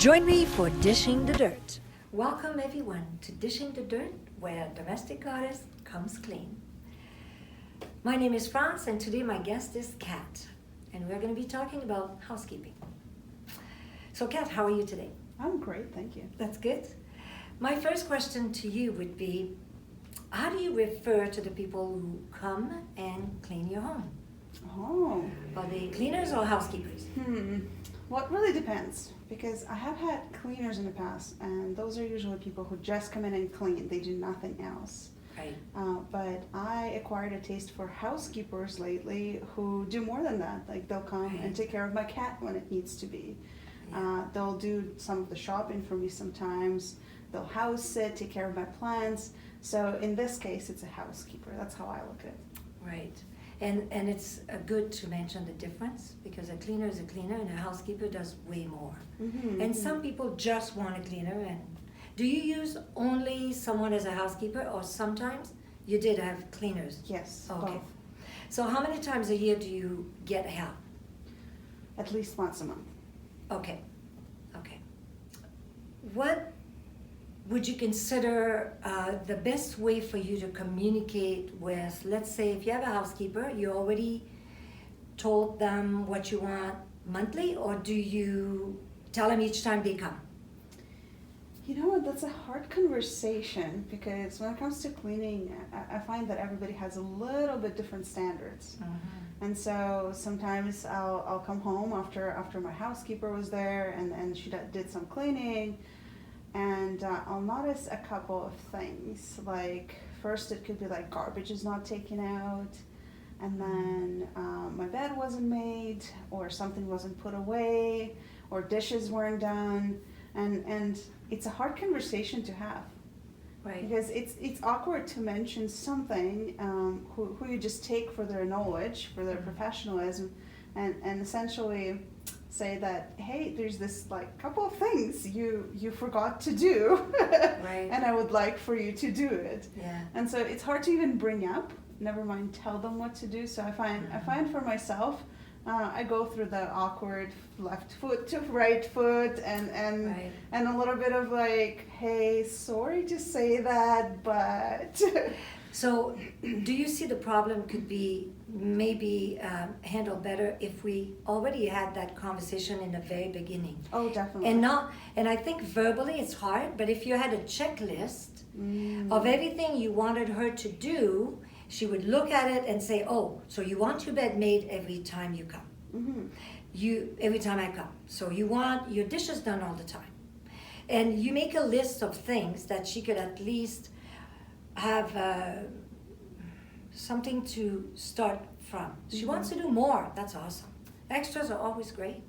Join me for Dishing the Dirt. Welcome everyone to Dishing the Dirt, where domestic goddess comes clean. My name is France, and today my guest is Kat, and we're going to be talking about housekeeping. So Kat, how are you today? I'm great, thank you. That's good. My first question to you would be, how do you refer to the people who come and clean your home? Oh. Are they cleaners or housekeepers? Well, it really depends, because I have had cleaners in the past, and those are usually people who just come in and clean. They do nothing else. Right. But I acquired a taste for housekeepers lately who do more than that. Like, they'll come and take care of my cat when it needs to be. Yeah. They'll do some of the shopping for me sometimes. They'll house sit, take care of my plants. So in this case, it's a housekeeper. That's how I look at it. Right. And it's good to mention the difference, because a cleaner is a cleaner and a housekeeper does way more. And some people just want a cleaner. And do you use only someone as a housekeeper, or sometimes you did have cleaners? Yes, Okay. both. So how many times a year do you get help? At least once a month. Okay. What would you consider the best way for you to communicate with, let's say, if you have a housekeeper, you already told them what you want monthly, or do you tell them each time they come? You know what, that's a hard conversation, because when it comes to cleaning, I find that everybody has a little bit different standards. And so sometimes I'll come home after my housekeeper was there and she did some cleaning, and I'll notice a couple of things. Like, first it could be like garbage is not taken out, and then my bed wasn't made, or something wasn't put away, or dishes weren't done, and it's a hard conversation to have. Right. Because it's awkward to mention something who you just take for their knowledge, for their professionalism, and essentially say that, hey, there's this like couple of things you forgot to do, Right. and I would like for you to do it. Yeah. And so it's hard to even bring up, never mind tell them what to do. So I find for myself, I go through the awkward left foot to right foot, and Right. and a little bit of like, hey, sorry to say that, but So do you see the problem could be maybe handled better if we already had that conversation in the very beginning? oh, definitely. And I think verbally it's hard, but if you had a checklist of everything you wanted her to do, she would look at it and say, oh, so you want your bed made every time you come. Every time I come. So you want your dishes done all the time. And you make a list of things that she could at least have something to start from. She wants to do more. That's awesome. Extras are always great.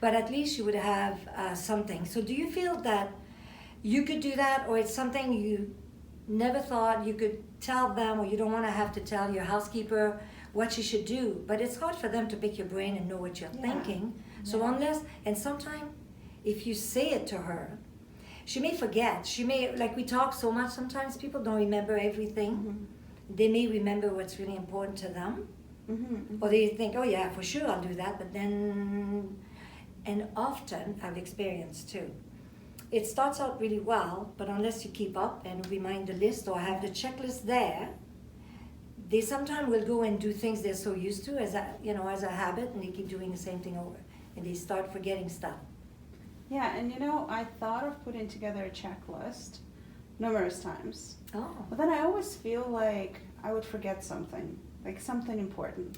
But at least she would have something. So do you feel that you could do that, or it's something you never thought you could tell them, or you don't want to have to tell your housekeeper what she should do? But it's hard for them to pick your brain and know what you're thinking. So and sometimes if you say it to her, she may forget. She may, like we talk so much, sometimes people don't remember everything. They may remember what's really important to them. Or they think, oh yeah, for sure I'll do that, but then, and often I've experienced too, it starts out really well, but unless you keep up and remind the list or have the checklist there, they sometimes will go and do things they're so used to as a habit, and they keep doing the same thing over, and they start forgetting stuff. Yeah, and I thought of putting together a checklist numerous times. Oh. But then I always feel like I would forget something, like something important.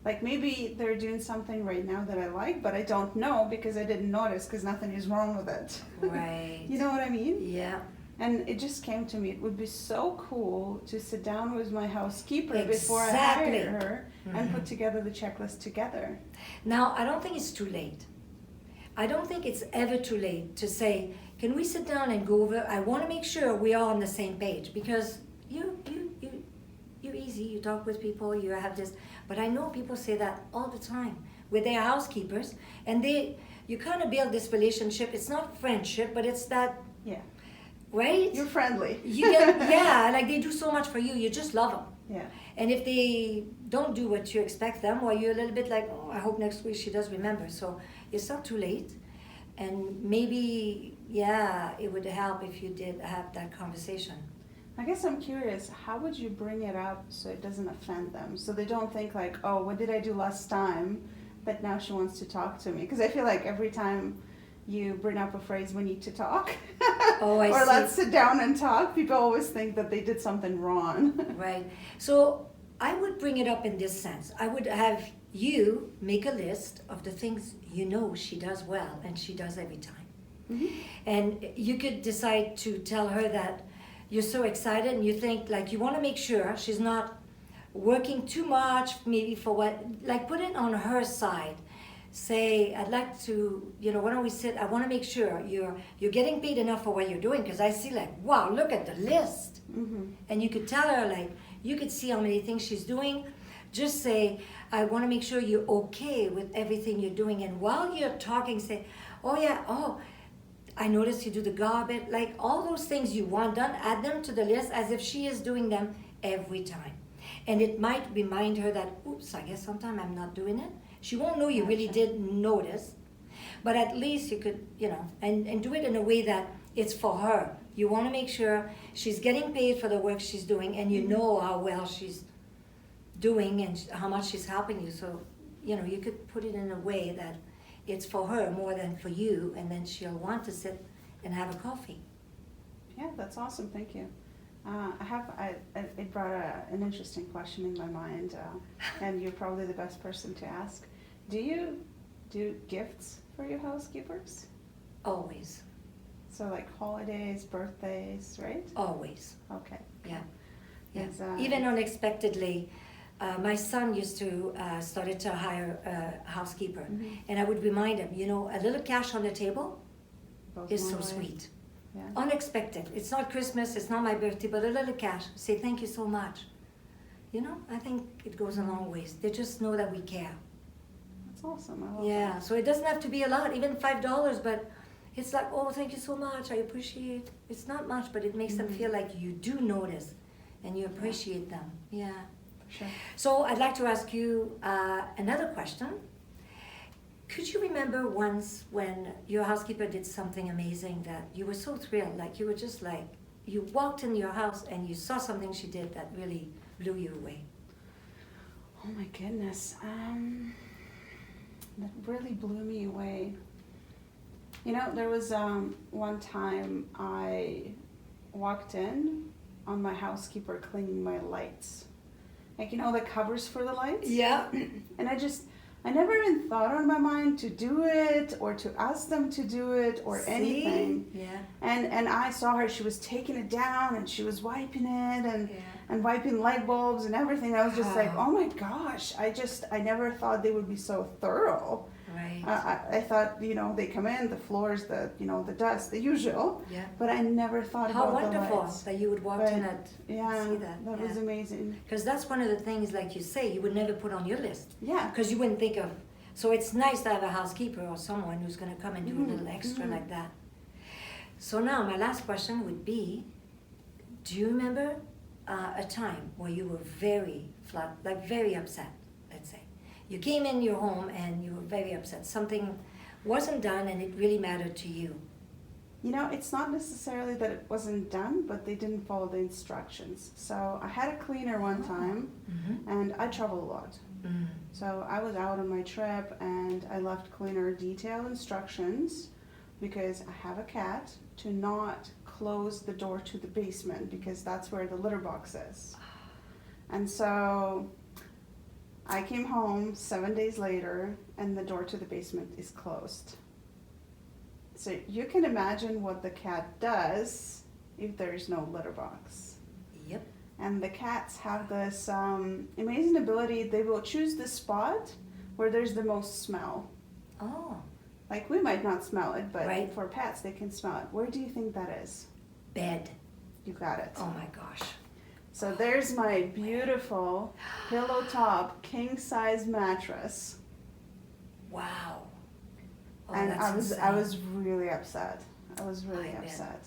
Like, maybe they're doing something right now that I like, but I don't know because I didn't notice, because nothing is wrong with it. Right. You know what I mean? Yeah. And it just came to me, it would be so cool to sit down with my housekeeper before I hire her and put together the checklist together. Now, I don't think it's too late. I don't think it's ever too late to say, can we sit down and go over, I want to make sure we are on the same page, because you're easy, you talk with people, you have this, but I know people say that all the time with their housekeepers, and you kind of build this relationship. It's not friendship, but it's that, right? You're friendly. Like they do so much for you, you just love them. Yeah. And if they don't do what you expect them, or you're a little bit like, oh, I hope next week she does remember. So it's not too late. And maybe, yeah, it would help if you did have that conversation. I guess I'm curious, how would you bring it up so it doesn't offend them? So they don't think like, oh, what did I do last time that now she wants to talk to me? Because I feel like every time you bring up a phrase, we need to talk, Oh, I or see. let's sit down and talk, people always think that they did something wrong. Right. So I would bring it up in this sense. I would have you make a list of the things you know she does well and she does every time. Mhm. And you could decide to tell her that you're so excited and you think like you want to make sure she's not working too much, maybe for what, like put it on her side. Say, I'd like to, why don't we sit, I want to make sure you're getting paid enough for what you're doing, because I see like, wow, look at the list. Mhm. And you could tell her like, you could see how many things she's doing. Just say, I want to make sure you're okay with everything you're doing. And while you're talking, say, oh yeah, oh, I noticed you do the garbage. Like all those things you want done, add them to the list as if she is doing them every time. And it might remind her that, oops, I guess sometime I'm not doing it. She won't know you really did notice, but at least you could, and do it in a way that it's for her. You want to make sure she's getting paid for the work she's doing, and you know how well she's doing and how much she's helping you. So, you could put it in a way that it's for her more than for you, and then she'll want to sit and have a coffee. Yeah, that's awesome. Thank you. It brought an interesting question in my mind, and you're probably the best person to ask. Do you do gifts for your housekeepers? Always. So like holidays, birthdays, right? Always. Okay. Yeah. Yeah. Is, Even unexpectedly, my son used to started to hire a housekeeper, and I would remind him, a little cash on the table goes is a so long way. sweet. Yeah. Unexpected. It's not Christmas, it's not my birthday, but a little cash. Say thank you so much. I think it goes a long ways. They just know that we care. That's awesome. I love Yeah, that. so it doesn't have to be a lot, even $5, but it's like, oh, thank you so much, I appreciate. It's not much, but it makes them feel like you do notice and you appreciate them. Yeah. Sure. So I'd like to ask you another question. Could you remember once when your housekeeper did something amazing that you were so thrilled, like you were just like, you walked in your house and you saw something she did that really blew you away? Oh my goodness. That really blew me away. There was one time I walked in on my housekeeper cleaning my lights. Like, the covers for the lights? Yeah. And I never even thought on my mind to do it or to ask them to do it or anything. Yeah. And I saw her, she was taking it down and she was wiping it and wiping light bulbs and everything. I was just like, oh my gosh, I never thought they would be so thorough. Right. I thought, they come in, the floors, the dust, the usual. Yeah. But I never thought How about the wonderful lights. that you would walk in and see that. That was amazing. Because that's one of the things, like you say, you would never put on your list. Yeah. Because you wouldn't think of. So it's nice to have a housekeeper or someone who's going to come and do a little extra like that. So now my last question would be, do you remember a time where you were very flat, like very upset, let's say? You came in your home and you were very upset. Something wasn't done and it really mattered to you. It's not necessarily that it wasn't done, but they didn't follow the instructions. So I had a cleaner one time, and I travel a lot. So I was out on my trip and I left cleaner detailed instructions because I have a cat to not close the door to the basement because that's where the litter box is. And so I came home 7 days later and the door to the basement is closed. So you can imagine what the cat does if there's no litter box. Yep. And the cats have this amazing ability. They will choose the spot where there's the most smell. Oh. Like we might not smell it, but Right. for pets, they can smell it. Where do you think that is? Bed. You got it. Oh my gosh. So there's my beautiful pillow top king size mattress. Wow. Oh, And that's I insane. was really upset. I was really I bet. upset.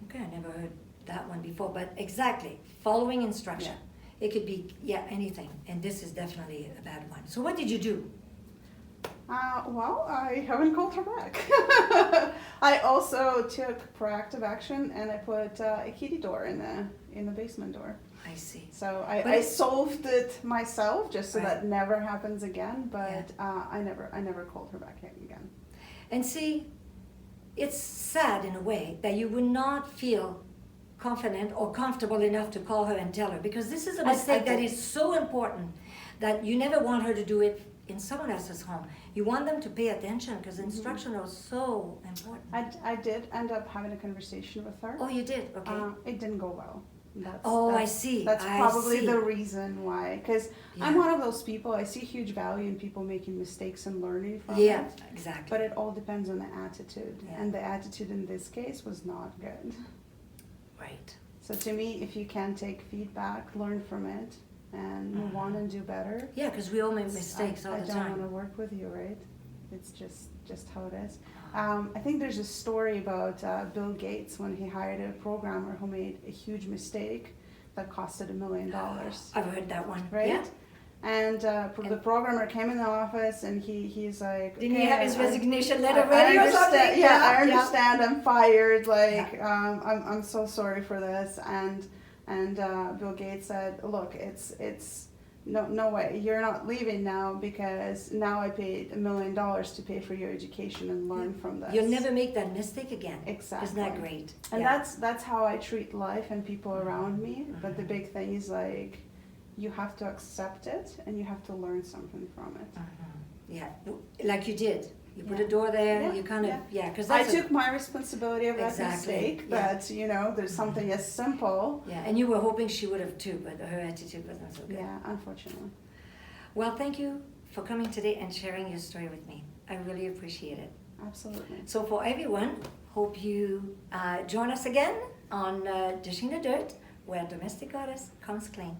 Okay, I never heard that one before, but exactly, following instruction. It could be, anything, and this is definitely a bad one. So what did you do? Well, I haven't called her back. I also took proactive action and I put a kitty door in the basement door. I see. So But I it's- solved it myself just so Right. that never happens again. But I never called her back again. And see, it's sad in a way that you would not feel confident or comfortable enough to call her and tell her, because this is a mistake that is so important that you never want her to do it in someone else's home. You want them to pay attention because instruction is so important. I did end up having a conversation with her. Oh, you did? Okay. It didn't go well. I see. That's I probably see. the reason why. Because I'm Yeah. one of those people, I see huge value in people making mistakes and learning from Yeah, it. exactly. But it all depends on the attitude. Yeah. And the attitude in this case was not good. Right. So to me, if you can take feedback, learn from it, and move on and do better. Yeah, because we all make mistakes all the I don't want to time. work with you, right? It's just how it is. I think there's a story about Bill Gates when he hired a programmer who made a huge mistake that costed $1 million. I've heard that one. Right? Yeah. And the programmer came in the office and he's like, Didn't he "Okay, have his I- resignation letter I ready or understand- something? Yeah, I understand. I'm fired. Like, Yeah. I'm so sorry for this. And Bill Gates said, look, it's no way. You're not leaving now because now I paid $1 million to pay for your education and learn from this. You'll never make that mistake again. Exactly. Isn't that great? And Yeah. that's how I treat life and people around me. But the big thing is like, you have to accept it and you have to learn something from it. Yeah, like you did. You put a Yeah. door there, Yeah, you kind of, yeah. because I that's took my responsibility of that Exactly, mistake, yeah. but there's something as simple. yeah, and you were hoping she would have too, but her attitude wasn't so good. Yeah, unfortunately. Well, thank you for coming today and sharing your story with me. I really appreciate it. Absolutely. So for everyone, hope you join us again on Dishing the Dirt, where domestic goddess comes clean.